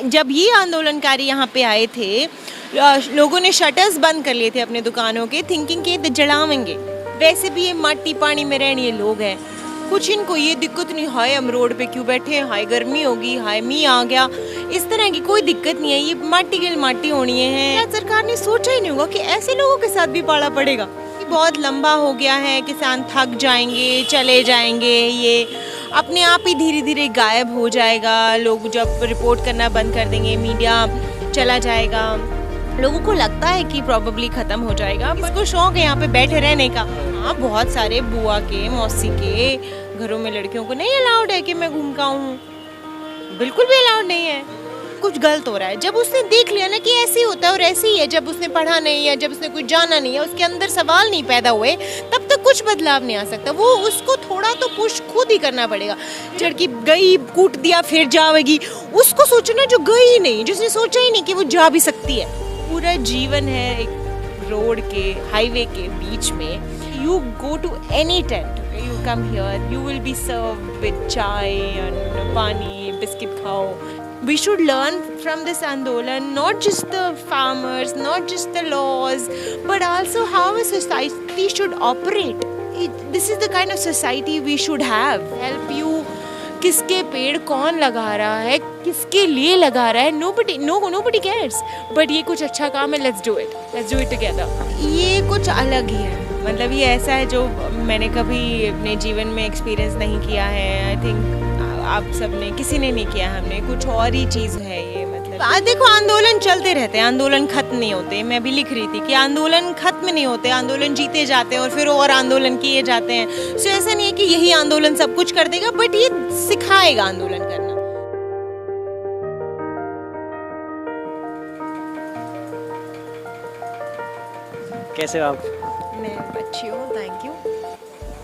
जब ये आंदोलनकारी यहाँ पे आए थे, लोगों ने शटर्स बंद कर लिए थे अपने दुकानों के, थिंकिंग के जलावेंगे। वैसे भी ये मट्टी पानी में रहने लोग हैं, कुछ इनको ये दिक्कत नहीं, हाय हम रोड पे क्यों बैठे हैं, हाय गर्मी होगी, हाय मींह आ गया, इस तरह की कोई दिक्कत नहीं है। ये माटी के माटी होनी है। सरकार ने सोचा ही नहीं होगा कि ऐसे लोगों के साथ भी पाला पड़ेगा। बहुत लंबा हो गया है, किसान थक जाएंगे, चले जाएंगे, ये अपने आप ही धीरे धीरे गायब हो जाएगा। लोग जब रिपोर्ट करना बंद कर देंगे, मीडिया चला जाएगा, लोगों को लगता है कि प्रॉब्ली खत्म हो जाएगा। इसको शौक है यहाँ पे बैठे रहने का। हाँ, बहुत सारे बुआ के मौसी के घरों में लड़कियों को नहीं अलाउड है कि मैं घूम का हूँ, बिल्कुल भी अलाउड नहीं है। कुछ गलत हो रहा है। जब उसने देख लिया ना कि ऐसे ही होता है और ऐसे ही है, जब उसने पढ़ा नहीं है, जब उसने कुछ जाना नहीं है, उसके अंदर सवाल नहीं पैदा हुए, तब तक कुछ बदलाव नहीं आ सकता। वो उसको थोड़ा तो पुश खुद ही करना पड़ेगा। लड़की गई, कूट दिया, फिर जाएगी, उसको सोचना जो गई ही नहीं, जिसने सोचा ही नहीं कि वो जा भी सकती है। पूरा जीवन है एक रोड के, हाईवे के बीच में। You go to any tent, you come here, you will be served with chai and pani, biscuit khao. We should learn from this andolan, not just the farmers, not just the laws, but also how a society should operate. This is the kind of society we should have. Help you. किसके पेड़ कौन लगा रहा है, किसके लिए लगा रहा है, nobody cares. But ये कुछ अच्छा काम है, let's do it together. ये कुछ अलग ही है, मतलब ये ऐसा है जो मैंने कभी अपने जीवन में एक्सपीरियंस नहीं किया है। आई थिंक आप सबने, किसी ने नहीं किया, हमने, कुछ और ही चीज़ है ये। मतलब देखो, आंदोलन चलते रहते हैं, आंदोलन खत्म नहीं होते। मैं भी लिख रही थी कि आंदोलन खत्म नहीं होते, आंदोलन जीते जाते हैं और फिर और आंदोलन किए जाते हैं। सो ऐसा नहीं है कि यही आंदोलन सब कुछ कर देगा, बट ये सिखाएगा आंदोलन करना। कैसे हो आप? मैं अच्छी हूँ, थैंक यू।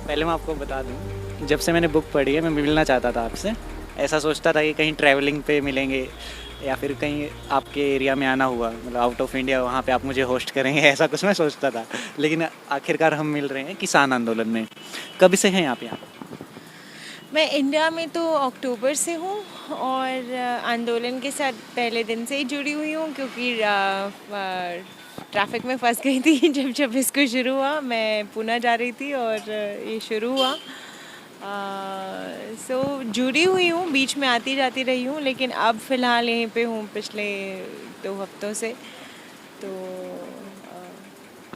पहले मैं आपको बता दूं, जब से मैंने बुक पढ़ी है मैं मिलना चाहता था आपसे। ऐसा सोचता था कि कहीं ट्रैवलिंग पे मिलेंगे या फिर कहीं आपके एरिया में आना हुआ, मतलब आउट ऑफ इंडिया, वहाँ पे आप मुझे होस्ट करेंगे, ऐसा कुछ मैं सोचता था। लेकिन आखिरकार हम मिल रहे हैं किसान आंदोलन में। कब से हैं आप यहाँ? मैं इंडिया में तो अक्टूबर से हूँ और आंदोलन के साथ पहले दिन से ही जुड़ी हुई हूँ, क्योंकि ट्रैफिक में फंस गई थी जब इसको शुरू हुआ। मैं पुणे जा रही थी और ये शुरू हुआ। सो जुड़ी हुई हूँ, बीच में आती जाती रही हूँ, लेकिन अब फ़िलहाल यहीं पे हूँ पिछले 2 हफ्तों से। तो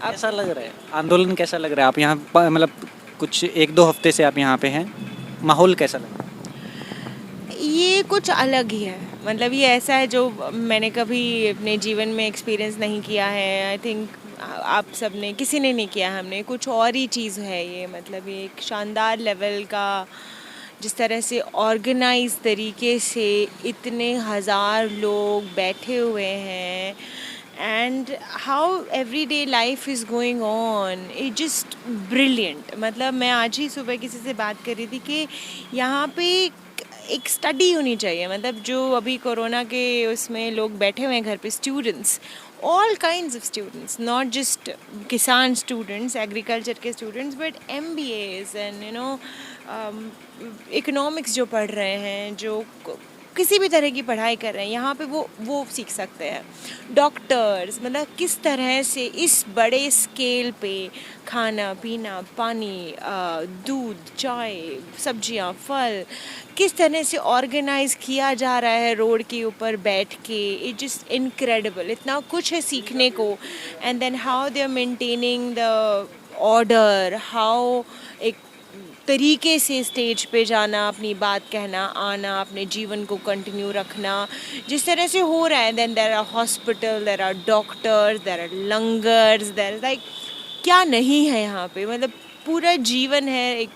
कैसा लग रहा है आंदोलन, कैसा लग रहा है? आप यहाँ मतलब कुछ 1-2 हफ्ते से आप यहाँ पे हैं, माहौल कैसा लग रहा है? ये कुछ अलग ही है, मतलब ये ऐसा है जो मैंने कभी अपने जीवन में एक्सपीरियंस नहीं किया है। आई थिंक आप सब ने, किसी ने नहीं किया, हमने, कुछ और ही चीज़ है ये। मतलब ये एक शानदार लेवल का, जिस तरह से ऑर्गेनाइज तरीके से इतने हज़ार लोग बैठे हुए हैं, and how everyday life is going on, it just brilliant. मतलब मैं आज ही सुबह किसी से बात कर रही थी कि यहाँ पे एक स्टडी होनी चाहिए। मतलब जो अभी कोरोना के उसमें लोग बैठे हुए हैं घर पे, students, all kinds of students, not just किसान स्टूडेंट्स, एग्रीकल्चर के students, but MBAs and economics जो पढ़ रहे हैं, जो किसी भी तरह की पढ़ाई कर रहे हैं, यहाँ पे वो सीख सकते हैं। डॉक्टर्स, मतलब किस तरह से इस बड़े स्केल पे खाना पीना, पानी, दूध, चाय, सब्जियाँ, फल, किस तरह से ऑर्गेनाइज किया जा रहा है रोड के ऊपर बैठ के, इट जस्ट इनक्रेडिबल। इतना कुछ है सीखने को। And then how they are maintaining the order, how एक तरीके से स्टेज पे जाना, अपनी बात कहना, आना, अपने जीवन को कंटिन्यू रखना, जिस तरह से हो रहा है। Then there are hospital, there are doctors, there are langars, there like क्या नहीं है यहाँ पे। मतलब पूरा जीवन है एक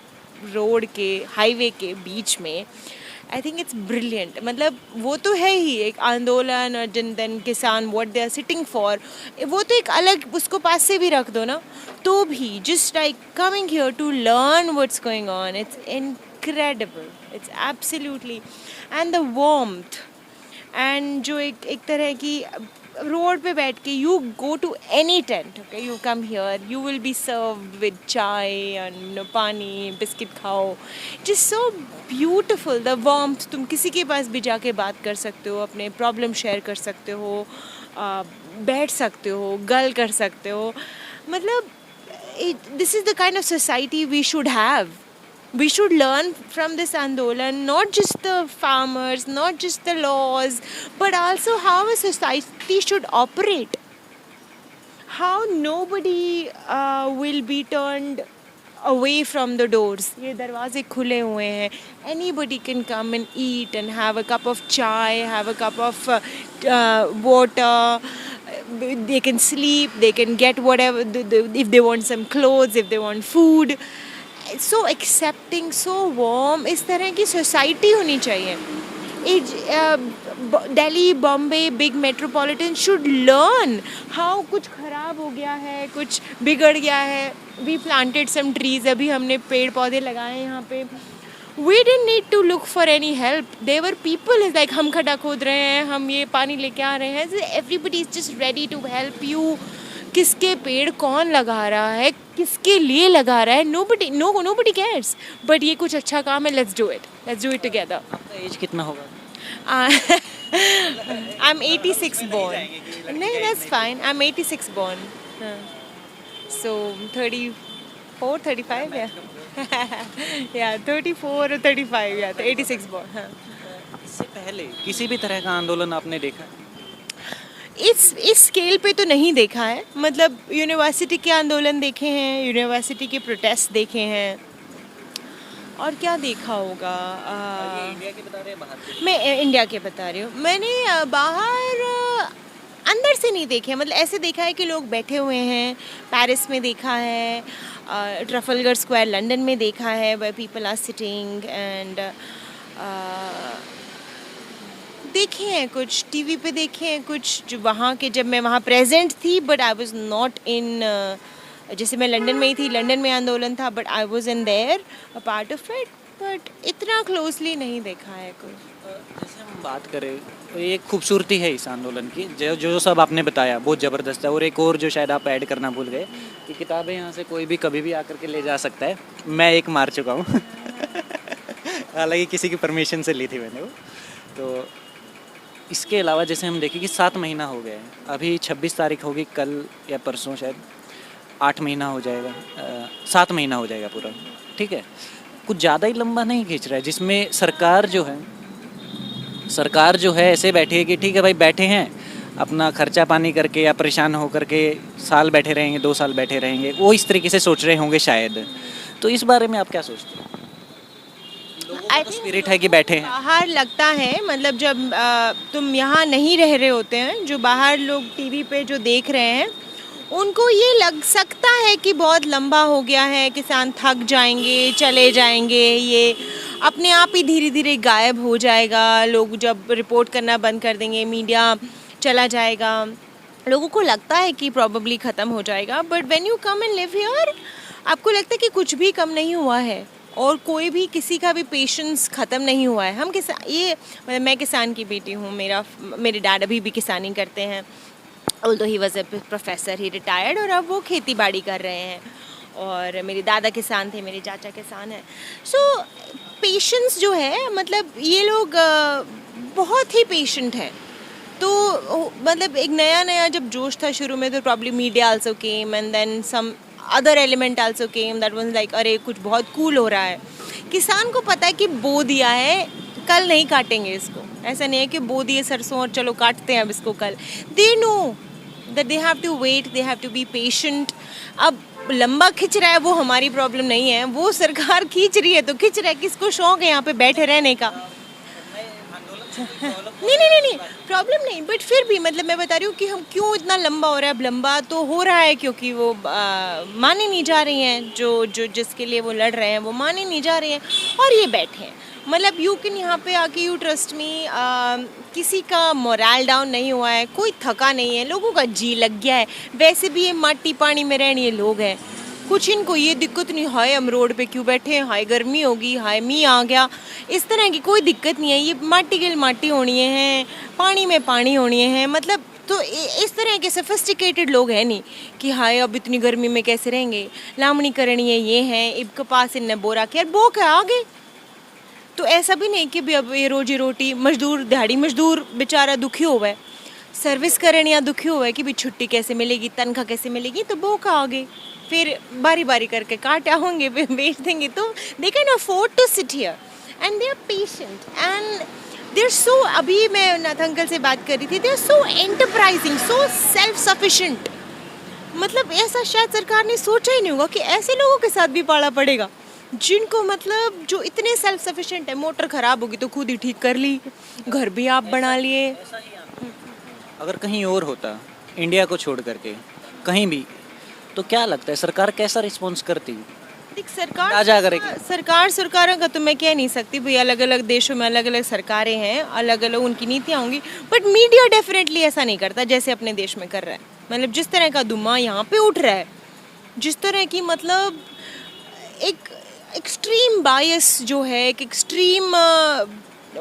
रोड के, हाईवे के बीच में। I think it's brilliant. मतलब वो तो है ही एक आंदोलन, और देन किसान, what they are sitting for, वो तो एक अलग, उसको पास से भी रख दो ना, तो भी just like coming here to learn what's going on, it's incredible, it's absolutely. And the warmth, and जो एक तरह की रोड पे बैठ के you go to any tent, okay, you come here, you will be served with chai and pani, biscuit खाओ, just so beautiful the warmth. तुम किसी के पास भी जाके बात कर सकते हो, अपने प्रॉब्लम शेयर कर सकते हो, बैठ सकते हो, गल कर सकते हो। मतलब this is the kind of society we should have. We should learn from this Andolan, not just the farmers, not just the laws, but also how a society should operate. How nobody will be turned away from the doors. ये दरवाजे खुले हुए हैं. Anybody can come and eat and have a cup of chai, have a cup of water. They can sleep, they can get whatever, if they want some clothes, if they want food. So accepting, so warm. इस तरह की society होनी चाहिए. Delhi, Bombay, big metropolitan should learn how कुछ ख़राब हो गया है, कुछ बिगड़ गया है. वी प्लांटेड सम ट्रीज, अभी हमने पेड़ पौधे लगाए हैं यहाँ पे. We didn't need to look for any help. There were people is like हम खड्डा खोद रहे हैं, हम ये पानी लेके आ रहे हैं. Everybody is just ready to help you. किसके पेड़ कौन लगा रहा है, किसके लिए लगा रहा है, nobody cares. But ये कुछ अच्छा काम है, let's do it together. आपका एज कितना होगा? I'm 86 born. No, that's fine. I'm 86 born. So 34, 35, yeah. Yeah, 34 or 35, yeah. तो 86 born. इससे पहले किसी भी तरह का आंदोलन आपने देखा? इस स्केल पे तो नहीं देखा है. मतलब यूनिवर्सिटी के आंदोलन देखे हैं, यूनिवर्सिटी के प्रोटेस्ट देखे हैं, और क्या देखा होगा. इंडिया के बता रहे हैं, बाहर के? मैं इंडिया के बता रही हूँ. मैंने बाहर अंदर से नहीं देखे. मतलब ऐसे देखा है कि लोग बैठे हुए हैं. पेरिस में देखा है, ट्रफलगर स्क्वायर लंदन में देखा है, where people are sitting and देखे हैं कुछ, टीवी पे देखे हैं कुछ, जो वहाँ के, जब मैं वहाँ प्रेजेंट थी, but I was not in. जैसे मैं लंदन में ही थी, लंदन में आंदोलन था, but I was in there a part of it, but इतना क्लोजली नहीं देखा है कुछ. जैसे हम बात करें तो ये खूबसूरती है इस आंदोलन की, जो सब आपने बताया बहुत ज़बरदस्त है. और एक और जो शायद आप ऐड करना भूल गए कि किताबें यहाँ से कोई भी कभी भी आकर के ले जा सकता है. मैं एक मार चुका हूँ हालांकि किसी की परमिशन से ली थी मैंने वो. तो इसके अलावा जैसे हम देखें कि 7 महीना हो गए हैं, अभी 26 तारीख होगी, कल या परसों शायद 8 महीना हो जाएगा, 7 महीना हो जाएगा पूरा. ठीक है, कुछ ज़्यादा ही लंबा नहीं खींच रहा है, जिसमें सरकार जो है ऐसे बैठी है कि ठीक है भाई, बैठे हैं अपना खर्चा पानी करके या परेशान हो करके साल बैठे रहेंगे, 2 साल बैठे रहेंगे, वो इस तरीके से सोच रहे होंगे शायद. तो इस बारे में आप क्या सोचते हैं? स्पिरिट है कि बैठे हैं बाहर लगता है. मतलब जब तुम यहाँ नहीं रह रहे होते हैं, जो बाहर लोग टीवी पे जो देख रहे हैं, उनको ये लग सकता है कि बहुत लंबा हो गया है, किसान थक जाएंगे, चले जाएंगे, ये अपने आप ही धीरे धीरे गायब हो जाएगा. लोग जब रिपोर्ट करना बंद कर देंगे, मीडिया चला जाएगा, लोगों को लगता है कि प्रॉबेबली ख़त्म हो जाएगा. But when you come and live here, आपको लगता है कि कुछ भी कम नहीं हुआ है, और कोई भी, किसी का भी पेशेंस ख़त्म नहीं हुआ है. हम मतलब मैं किसान की बेटी हूँ, मेरे डैड अभी भी किसानी करते हैं. Although he was a professor, he retired, और अब वो खेती बाड़ी कर रहे हैं. और मेरे दादा किसान थे, मेरे चाचा किसान हैं. सो पेशेंस जो है, मतलब ये लोग बहुत ही पेशेंट हैं. तो मतलब एक नया जब जोश था शुरू में, तो probably media also came and then some other element also came that was like, अरे कुछ बहुत कूल हो रहा है. किसान को पता है कि बो दिया है, कल नहीं काटेंगे इसको. ऐसा नहीं है कि बो दिए सरसों और चलो काटते हैं अब इसको कल. They know that they have to wait, they have to be patient. अब लंबा खिंच रहा है वो हमारी प्रॉब्लम नहीं है, वो सरकार खींच रही है तो खिंच रहा है. किसको शौक है यहाँ पे बैठे रहने का? नहीं प्रॉब्लम नहीं, बट फिर भी मतलब मैं बता रही हूँ कि हम क्यों इतना लंबा हो रहा है. अब लंबा तो हो रहा है क्योंकि वो माने नहीं जा रही हैं, जो जिसके लिए वो लड़ रहे हैं वो माने नहीं जा रही हैं, और ये बैठे हैं. मतलब यू कैन यहाँ पे आके, यू ट्रस्ट मी, किसी का मोरल डाउन नहीं हुआ है, कोई थका नहीं है, लोगों का जी लग गया है. वैसे भी ये मट्टी पानी में रहने ये लोग हैं, कुछ इनको ये दिक्कत नहीं, हाय हम रोड पे क्यों बैठे हैं, हाय गर्मी होगी, हाय मी आ गया, इस तरह की कोई दिक्कत नहीं है। ये माटी के माटी होनी है, पानी में पानी होनी है, मतलब तो इस तरह के सोफिस्टिकेटेड लोग हैं नहीं कि हाय अब इतनी गर्मी में कैसे रहेंगे, लामणी करनी है, ये है इब कपास इनने बोरा के यार बोक है आगे। तो ऐसा भी नहीं कि भी अब ये रोजी रोटी मजदूर दिहाड़ी मजदूर बेचारा दुखी हुआ है, सर्विस करने या दुखी हुआ है कि भी छुट्टी कैसे मिलेगी, तनख्वाह कैसे मिलेगी, तो वो का आगे फिर बारी बारी करके काटा होंगे फिर बेच देंगे। तो they can afford to sit here and they are patient and they are so, अभी मैं नाथ अंकल से बात कर रही थी, they are so enterprising, so self sufficient. मतलब ऐसा शायद सरकार ने सोचा ही नहीं होगा कि ऐसे लोगों के साथ भी पाला पड़ेगा जिनको मतलब जो इतने सेल्फ सफिशिएंट है, मोटर ख़राब होगी तो खुद ही ठीक कर ली, घर भी आप बना लिए। अगर कहीं और होता, इंडिया को छोड़ करके कहीं भी, तो क्या लगता है सरकार कैसा रिस्पॉन्स करती? देख सरकारों का तो मैं कह नहीं सकती भाई, अलग अलग देशों में अलग अलग सरकारें हैं, अलग अलग उनकी नीतियाँ होंगी, बट मीडिया डेफिनेटली ऐसा नहीं करता जैसे अपने देश में कर रहा है। मतलब जिस तरह का दुमा यहाँ पे उठ रहा है, जिस तरह की मतलब एक एक्सट्रीम बायस जो है, एक एक्सट्रीम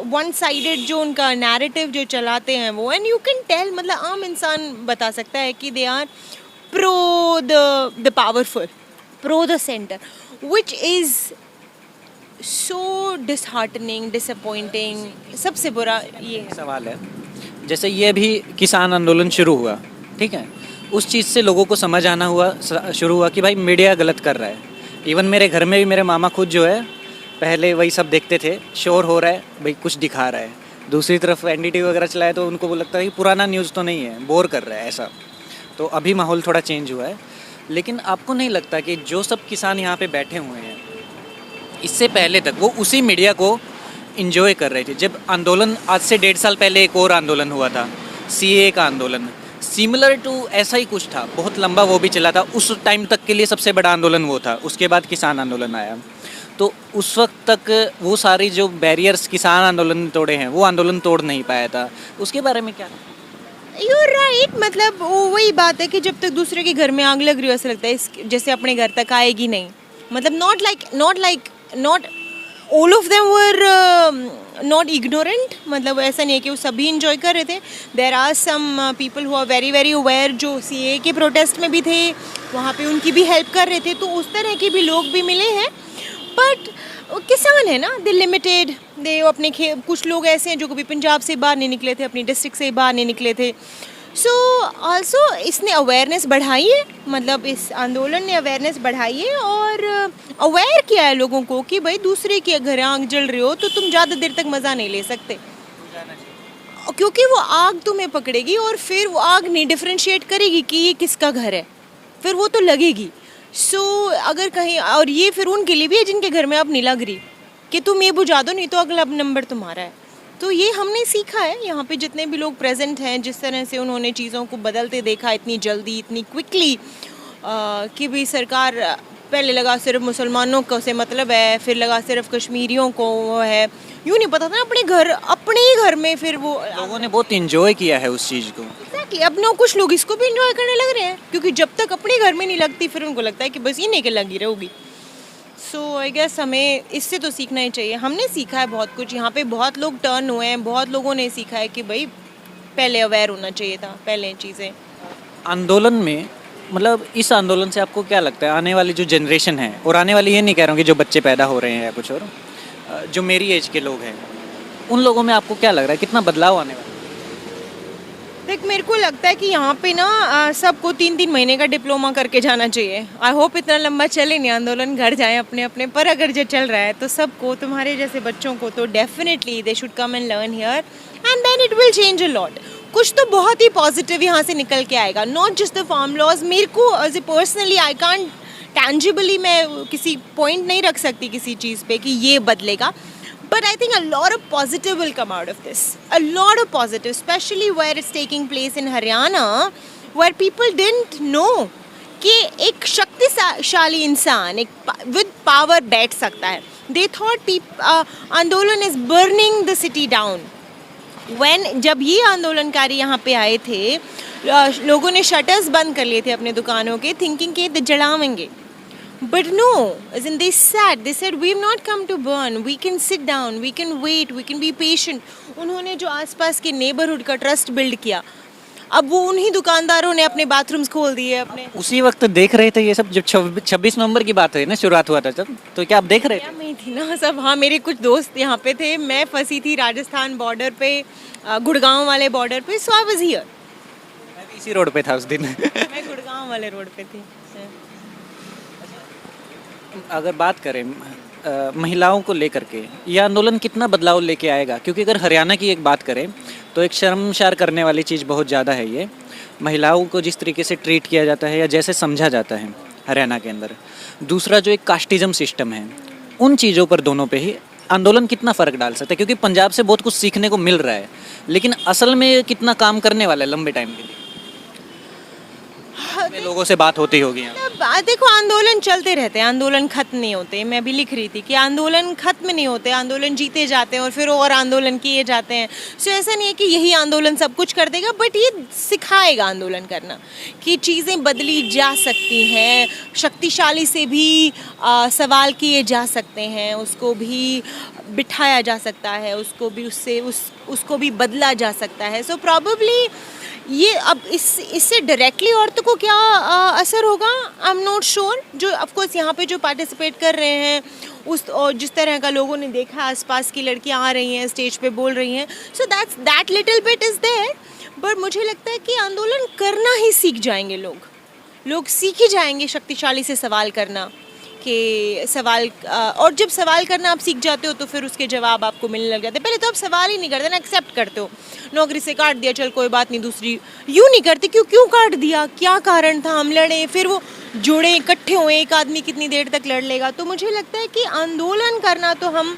वन साइडेड जो उनका नैरेटिव जो चलाते हैं वो, एंड यू कैन टेल, मतलब आम इंसान बता सकता है कि they are pro the powerful, pro the centre, which is so disheartening, disappointing. सबसे बुरा ये है। सवाल है, जैसे ये भी किसान आंदोलन शुरू हुआ, ठीक है, उस चीज़ से लोगों को समझ आना हुआ, शुरू हुआ कि भाई मीडिया गलत कर रहा है। इवन मेरे घर में भी मेरे मामा खुद जो है पहले वही सब देखते थे, शोर हो रहा है भाई कुछ दिखा रहा है, दूसरी तरफ एनडीटीवी वगैरह चलाए तो उनको वो लगता है कि पुराना न्यूज़ तो नहीं है, बोर कर रहा है ऐसा। तो अभी माहौल थोड़ा चेंज हुआ है, लेकिन आपको नहीं लगता कि जो सब किसान यहाँ पे बैठे हुए हैं, इससे पहले तक वो उसी मीडिया को इन्जॉय कर रहे थे? जब आंदोलन आज से 1.5 साल पहले एक और आंदोलन हुआ था, सीए का आंदोलन, सिमिलर टू ऐसा ही कुछ था, बहुत लंबा वो भी चला था, उस टाइम तक के लिए सबसे बड़ा आंदोलन वो था। उसके बाद किसान आंदोलन आया, तो उस वक्त तक वो सारी जो बैरियर्स किसान आंदोलन ने तोड़े हैं वो आंदोलन तोड़ नहीं पाया था। उसके बारे में क्या? यू राइट, मतलब वो वही बात है कि जब तक दूसरे के घर में आग लग रही हो, ऐसा लगता है इस जैसे अपने घर तक आएगी नहीं। मतलब not all of them were not ignorant, मतलब ऐसा नहीं है कि वो सभी इंजॉय कर रहे थे। There are some people who are very very aware, जो सीए के प्रोटेस्ट में भी थे, वहाँ पे उनकी भी हेल्प कर रहे थे, तो उस तरह के भी लोग भी मिले हैं। बट किसान है ना, दे लिमिटेड, दे अपने कुछ लोग ऐसे हैं जो कभी पंजाब से बाहर नहीं निकले थे, अपनी डिस्ट्रिक्ट से बाहर नहीं निकले थे। सो ऑल्सो इसने अवेयरनेस बढ़ाई है, मतलब इस आंदोलन ने अवेयरनेस बढ़ाई है और अवेयर किया है लोगों को कि भाई दूसरे के घर आग जल रही हो तो तुम ज़्यादा देर तक मज़ा नहीं ले सकते, क्योंकि वो आग तुम्हें पकड़ेगी और फिर वो आग नहीं डिफ्रेंशिएट करेगी कि ये किसका घर है, फिर वो तो लगेगी। सो अगर कहीं, और ये फिर उनके लिए भी है जिनके घर में अब नहीं लग रही कि तुम ये बुझा दो नहीं तो अगला नंबर तुम्हारा है। तो ये हमने सीखा है, यहाँ पे जितने भी लोग प्रेजेंट हैं, जिस तरह से उन्होंने चीज़ों को बदलते देखा इतनी जल्दी, इतनी क्विकली, कि भी सरकार पहले लगा सिर्फ मुसलमानों को से मतलब है, फिर लगा सिर्फ कश्मीरियों को है, यूँ नहीं पता था ना अपने ही घर में, फिर वो लोगों ने बहुत इंजॉय किया है उस चीज़ को। एग्जैक्टली, अब ना कुछ लोग इसको भी इंजॉय करने लग रहे हैं, क्योंकि जब तक अपने घर में नहीं लगती फिर उनको लगता है कि बस ये नहीं के लगी रहूगी। सो आई गेस हमें इससे तो सीखना ही चाहिए। हमने सीखा है बहुत कुछ, यहाँ पे बहुत लोग टर्न हुए हैं, बहुत लोगों ने सीखा है कि भाई पहले अवेयर होना चाहिए था, पहले चीज़ें। आंदोलन में, मतलब इस आंदोलन से आपको क्या लगता है आने वाली जो जनरेशन है, और आने वाली ये नहीं कह रहा हूँ कि जो बच्चे पैदा हो रहे हैं या कुछ और, जो मेरी एज के लोग हैं, उन लोगों में आपको क्या लग रहा है कितना बदलाव आने वाला है? देख मेरे को लगता है कि यहाँ पे ना सबको 3-3 महीने का डिप्लोमा करके जाना चाहिए। आई होप इतना लंबा चले नहीं आंदोलन, घर जाए अपने अपने, पर अगर जो चल रहा है तो सबको, तुम्हारे जैसे बच्चों को तो definitely they should come and learn here and then it will change a lot. कुछ तो बहुत ही पॉजिटिव यहाँ से निकल के आएगा, not just the farm laws. मेरे को as a personally I can't tangibly, मैं किसी पॉइंट नहीं रख सकती किसी चीज़ पे कि ये बदलेगा, but I think a lot of positive will come out of this, a lot of positive, especially where it's taking place in Haryana, where people didn't know कि एक शक्तिशाली इंसान एक with power बैठ सकता है। They thought आंदोलन is burning the city down. When जब ये आंदोलनकारी यहाँ पे आए थे, लोगों ने शटर्स बंद कर लिए थे अपने दुकानों के, थिंकिंग के जलावेंगे। But no, as in they said we've not come to burn, we can sit down, we can wait, we can be patient. उन्होंने जो आसपास के नेबरहुड का ट्रस्ट बिल्ड किया, अब वो उन्हीं दुकानदारों ने अपने बाथरूम्स खोल दिए अपने। उसी वक्त देख रहे थे ये सब जब 26 नवंबर की बात हुई ना, शुरुआत हुआ था जब, तो क्या आप देख रहे थे? मैं थी ना सब, हाँ मेरे कुछ दोस्त यहाँ पे थे, मैं फंसी थी राजस्थान बॉर्डर पे, गुड़गांव वाले बॉर्डर पे, सो आई वाज हियर। मैं भी इसी रोड पे था उस दिन। मैं गुड़गांव वाले रोड पे थी। अगर बात करें महिलाओं को लेकर के, यह आंदोलन कितना बदलाव लेके आएगा? क्योंकि अगर हरियाणा की एक बात करें तो एक शर्मसार करने वाली चीज़ बहुत ज़्यादा है ये, महिलाओं को जिस तरीके से ट्रीट किया जाता है या जैसे समझा जाता है हरियाणा के अंदर। दूसरा जो एक कास्टिज्म सिस्टम है, उन चीज़ों पर दोनों पे ही आंदोलन कितना फ़र्क डाल सकता है? क्योंकि पंजाब से बहुत कुछ सीखने को मिल रहा है, लेकिन असल में कितना काम करने वाला है लंबे टाइम के लिए? लोगों से बात होती होगी यहाँ। देखो आंदोलन चलते रहते हैं, आंदोलन खत्म नहीं होते। मैं भी लिख रही थी कि आंदोलन खत्म नहीं होते, आंदोलन जीते जाते हैं और फिर और आंदोलन किए जाते हैं। सो ऐसा नहीं है कि यही आंदोलन सब कुछ कर देगा, बट ये सिखाएगा आंदोलन करना कि चीज़ें बदली जा सकती हैं, शक्तिशाली से भी सवाल किए जा सकते हैं, उसको भी बिठाया जा सकता है, उसको भी उसको भी बदला जा सकता है। सो प्रॉबेबली ये अब इससे डायरेक्टली औरतों को क्या असर होगा, आई एम नॉट श्योर। जो ऑफ कोर्स यहाँ पे जो पार्टिसिपेट कर रहे हैं उस और जिस तरह का लोगों ने देखा, आसपास की लड़कियाँ आ रही हैं, स्टेज पे बोल रही हैं, so that little bit is there. But मुझे लगता है कि आंदोलन करना ही सीख जाएंगे लोग सीख ही जाएंगे शक्तिशाली से सवाल करना कि सवाल, और जब सवाल करना आप सीख जाते हो तो फिर उसके जवाब आपको मिलने लग जाते हैं। पहले तो आप सवाल ही नहीं करते ना, एक्सेप्ट करते हो, नौकरी से काट दिया चल कोई बात नहीं, दूसरी यूँ नहीं करते क्यों काट दिया, क्या कारण था, हम लड़े, फिर वो जुड़े इकट्ठे हुए, एक आदमी कितनी देर तक लड़ लेगा। तो मुझे लगता है कि आंदोलन करना तो हम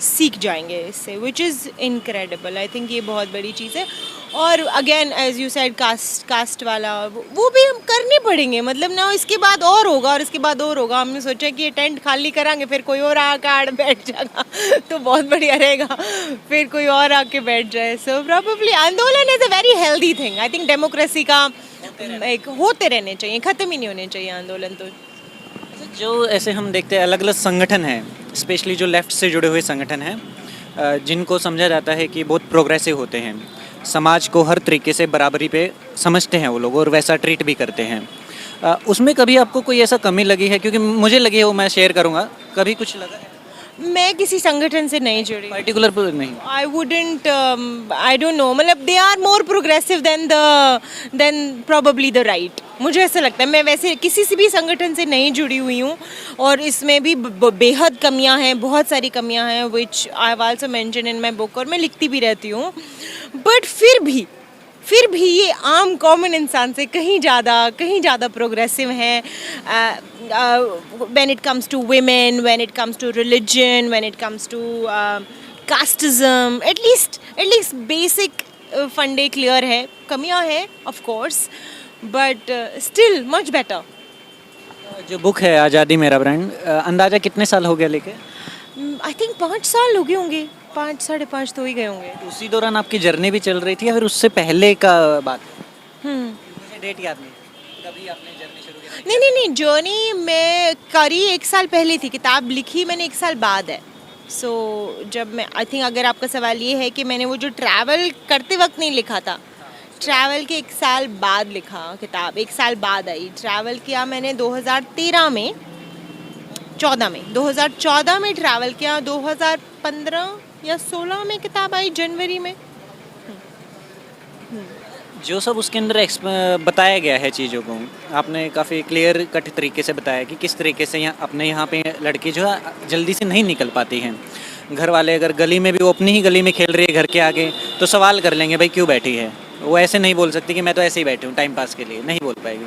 सीख जाएंगे इससे, which is incredible. I think ये बहुत बड़ी चीज़ है। और again as you said caste वाला वो भी हम करने पड़ेंगे, मतलब ना इसके बाद और होगा और इसके बाद और होगा। हमने सोचा कि ये टेंट खाली करांगे, फिर कोई और आकर बैठ जाएगा तो बहुत बढ़िया रहेगा, फिर कोई और आके बैठ जाए। सो प्रॉबेबली आंदोलन is a very healthy thing. I think democracy का एक होते रहने चाहिए, ख़त्म ही नहीं होने चाहिए आंदोलन। तो जो ऐसे हम देखते हैं अलग अलग संगठन हैं, स्पेशली जो लेफ़्ट से जुड़े हुए संगठन हैं, जिनको समझा जाता है कि बहुत प्रोग्रेसिव होते हैं, समाज को हर तरीके से बराबरी पे समझते हैं वो लोग और वैसा ट्रीट भी करते हैं, उसमें कभी आपको कोई ऐसा कमी लगी है? क्योंकि मुझे लगी है, वो मैं शेयर करूँगा, कभी कुछ लगा है? मैं किसी संगठन से नहीं जुड़ी, पर्टिकुलर नहीं। I wouldn't, I don't know, मतलब they are more progressive than probably the right, मुझे ऐसा लगता है। मैं वैसे किसी से भी संगठन से नहीं जुड़ी हुई हूँ और इसमें भी बेहद कमियाँ हैं, बहुत सारी कमियाँ हैं, which I have also mention in my book, और मैं लिखती भी रहती हूँ। बट फिर भी ये आम कॉमन इंसान से कहीं ज़्यादा प्रोग्रेसिव हैं when it comes to women, when it comes to religion, when it comes to casteism, at least basic फंडे क्लियर है। कमियां हैं of course, but still much better. जो बुक है आज़ादी मेरा ब्रांड, अंदाज़ा कितने साल हो गया लेके? आई थिंक 5 साल हो गए होंगे, 5 साढ़े 5 तो ही गए होंगे। उसी दौरान आपकी जर्नी भी चल रही थी या फिर उससे पहले का बात? मुझे डेट याद नहीं, कभी आपने जर्नी शुरू की? नहीं, जर्नी मैं करी 1 साल पहले थी, किताब लिखी मैंने 1 साल बाद है। सो जब मैं, आई थिंक अगर आपका सवाल ये है कि मैंने वो जो ट्रैवल करते वक्त नहीं लिखा था, ट्रैवल के 1 साल बाद लिखा किताब, 1 साल बाद आई। ट्रैवल किया मैंने 2014 में ट्रैवल किया, 2015 या 16 में किताब आई, जनवरी में। जो सब उसके अंदर बताया गया है चीज़ों को, आपने काफ़ी क्लियर कट तरीके से बताया कि किस तरीके से अपने यहाँ पे लड़की जो है जल्दी से नहीं निकल पाती हैं। घर वाले अगर गली में भी, वो अपनी ही गली में खेल रही है घर के आगे, तो सवाल कर लेंगे भाई क्यों बैठी है। वो ऐसे नहीं बोल सकती कि मैं तो ऐसे ही बैठी हूँ टाइम पास के लिए, नहीं बोल पाएगी।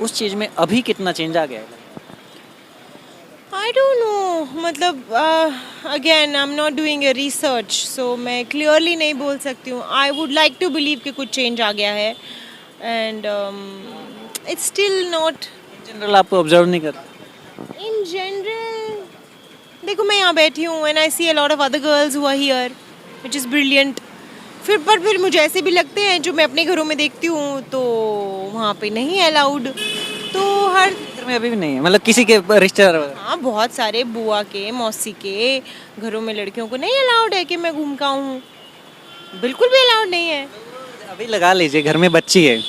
उस चीज़ में अभी कितना चेंज आ गया है? आई डोंट नो, मतलब again I am not doing a research, so मैं क्लियरली नहीं बोल सकती हूँ। I would like to believe कि कुछ चेंज आ गया है, and it's still not. In general आप ऑब्जर्व नहीं करते? इन जनरल देखो, मैं यहाँ बैठी हूँ and I see a lot of other girls who are here, which is brilliant. फिर मुझे ऐसे भी लगते हैं जो मैं अपने घरों में देखती हूँ तो वहाँ पे नहीं अलाउड। तो हर घर में अभी भी नहीं है, मतलब किसी के रिश्तेदार वगैरह? हाँ, बहुत सारे बुआ के, मौसी के घरों में लड़कियों को नहीं अलाउड है कि मैं घूम का हूँ, बिल्कुल भी अलाउड नहीं है। अभी लगा लीजिए घर में बच्ची है,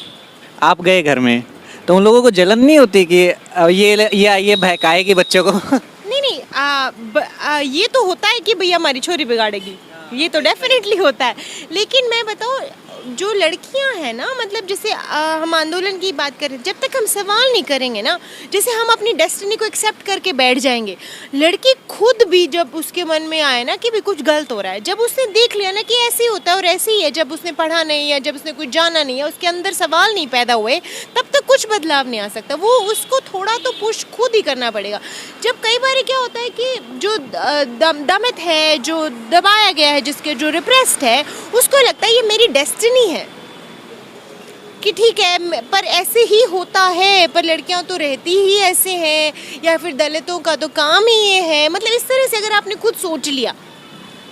आप गए घर में, तो उन लोगों को जलन नहीं होती कि ये बहकाएगी बच्चों को? नहीं नहीं, ये तो होता है कि भैया हमारी छोरी बिगाड़ेगी, ये तो डेफिनेटली होता है। लेकिन मैं बताऊँ, जो लड़कियां हैं ना, मतलब जैसे हम आंदोलन की बात करें, जब तक हम सवाल नहीं करेंगे ना, जैसे हम अपनी डेस्टिनी को एक्सेप्ट करके बैठ जाएंगे, लड़की खुद भी जब उसके मन में आए ना कि भी कुछ गलत हो रहा है, जब उसने देख लिया ना कि ऐसे ही होता है और ऐसे ही है, जब उसने पढ़ा नहीं है, जब उसने कुछ जाना नहीं है, उसके अंदर सवाल नहीं पैदा हुए, तब तक कुछ बदलाव नहीं आ सकता। वो उसको थोड़ा तो पुश खुद ही करना पड़ेगा। जब कई बार क्या होता है कि जो दमित है, जो दबाया गया है, जिसके जो रिप्रेस्ड है, उसको लगता है ये मेरी डेस्टिनी है कि ठीक है, पर ऐसे ही होता है, पर लड़कियां तो रहती ही ऐसे हैं, या फिर दलितों का तो काम ही ये है। मतलब इस तरह से अगर आपने खुद सोच लिया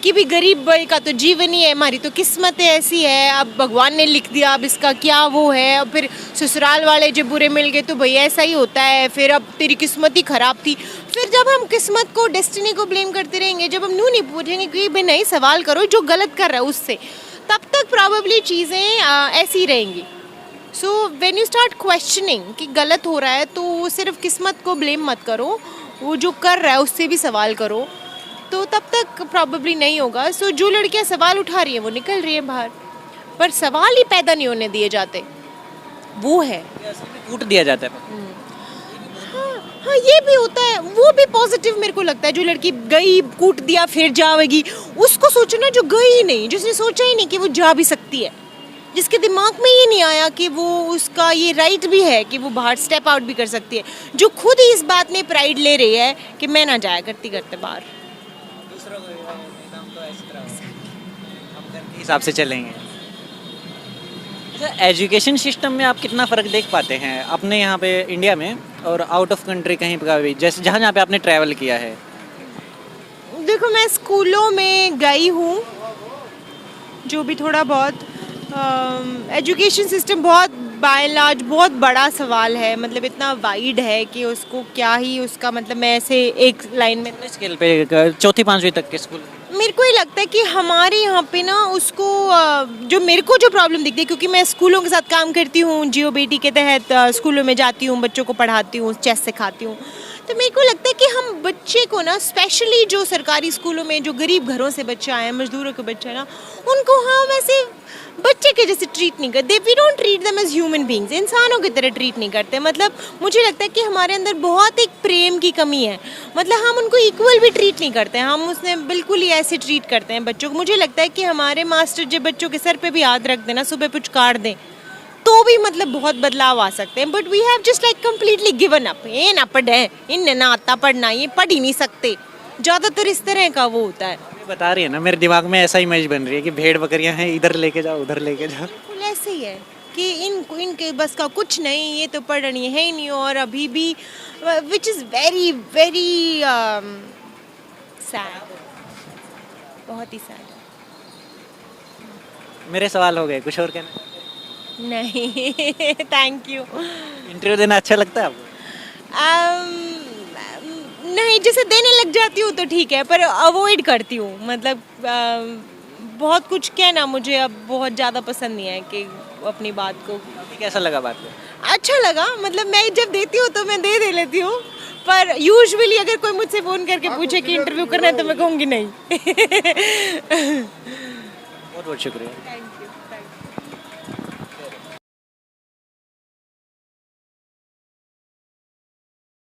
कि भी गरीब भाई का तो जीवन ही है, हमारी तो किस्मत ऐसी है, अब भगवान ने लिख दिया, अब इसका क्या वो है, और फिर ससुराल वाले जब बुरे मिल गए तो भैया ऐसा ही होता है, फिर अब तेरी किस्मत ही खराब थी। फिर जब हम किस्मत को, डेस्टिनी को ब्लेम करते रहेंगे, जब हम यूँ नहीं पूछेंगे कि भाई नहीं, सवाल करो जो गलत कर रहा है उससे, तब तक प्रॉबेबली चीज़ें ऐसी रहेंगी। So when you start questioning कि गलत हो रहा है, तो सिर्फ किस्मत को ब्लेम मत करो, वो जो कर रहा है उससे भी सवाल करो, तो तब तक प्रॉबेबली नहीं होगा। सो जो लड़कियां सवाल उठा रही हैं वो निकल रही हैं बाहर, पर सवाल ही पैदा नहीं होने दिए जाते, वो है। कूट दिया जाता है। हाँ, ये भी होता है, वो भी पॉजिटिव मेरे को लगता है। जो लड़की गई, कूट दिया, फिर जाएगी, उसको सोचना जो गई ही नहीं, जिसने सोचा ही नहीं कि वो जा भी सकती है, जिसके दिमाग में ये नहीं आया कि वो, उसका ये राइट भी है कि वो बाहर स्टेप आउट भी कर सकती है, जो खुद ही इस बात में प्राइड ले रही है कि मैं ना जाया करते बाहर। दूसरों को तो ऐसी तरह हम घर के हिसाब से चलेंगे। एजुकेशन सिस्टम में आप कितना फ़र्क देख पाते हैं अपने यहाँ पे इंडिया में और आउट ऑफ कंट्री कहीं का भी, जैसे जहाँ पे आपने ट्रैवल किया है? देखो, मैं स्कूलों में गई हूँ, जो भी थोड़ा बहुत, एजुकेशन सिस्टम बहुत बाय एंड लार्ज बहुत बड़ा सवाल है, मतलब इतना वाइड है कि उसको क्या ही उसका मतलब, मैं ऐसे एक लाइन में स्केल पे चौथी पांचवी तक के स्कूल, मेरे को ये लगता है कि हमारे यहाँ पे ना उसको, जो मेरे को जो प्रॉब्लम दिखती है, क्योंकि मैं स्कूलों के साथ काम करती हूँ, जियो बेटी के तहत स्कूलों में जाती हूँ, बच्चों को पढ़ाती हूँ, चेस सिखाती हूँ, तो मेरे को लगता है कि हम बच्चे को ना, स्पेशली जो सरकारी स्कूलों में जो गरीब घरों से बच्चे आए हैं, मजदूरों के बच्चे हैं ना, उनको हम ऐसे बच्चे के जैसे ट्रीट नहीं करते। We don't treat them as human beings, इंसानों की तरह ट्रीट नहीं करते। मतलब मुझे लगता है कि हमारे अंदर बहुत एक प्रेम की कमी है, मतलब हम उनको इक्वल भी ट्रीट नहीं करते, हम उसने बिल्कुल ही ऐसे ट्रीट करते हैं बच्चों को। मुझे लगता है कि हमारे मास्टर जब बच्चों के सर पे भी हाथ रख देना, सुबह पुचकार दें, तो भी मतलब बहुत बदलाव आ सकते हैं। But we have just like completely given up, ये ना पढ़े, इनने ना आता पढ़ना, ये पढ़ ही नहीं सकते, ज़्यादातर इस तरह का वो होता है। बता रही है ना, मेरे दिमाग में ऐसा इमेज बन रही है कि भेड़ बकरियां हैं, इधर लेके जाओ उधर लेके जाओ। बिल्कुल ऐसे ही है कि इनके बस का कुछ नहीं, ये तो पढ़नी है ही नहीं, और अभी भी which is very very sad, बहुत ही सैड। मेरे सवाल हो गए, कुछ और कहना? नहीं, थैंक यू। इंटरव्यू देना अच्छा लगता है आपको? नहीं, जैसे देने लग जाती हूँ तो ठीक है, पर अवॉइड करती हूँ, मतलब बहुत कुछ कहना मुझे अब बहुत ज़्यादा पसंद नहीं है कि अपनी बात को। कैसा लगा बात को? अच्छा लगा, मतलब मैं जब देती हूँ तो मैं दे लेती हूँ, पर यूजुअली अगर कोई मुझसे फ़ोन करके पूछे कि इंटरव्यू करना है तो मैं कहूँगी नहीं। बहुत बहुत शुक्रिया। Thank you.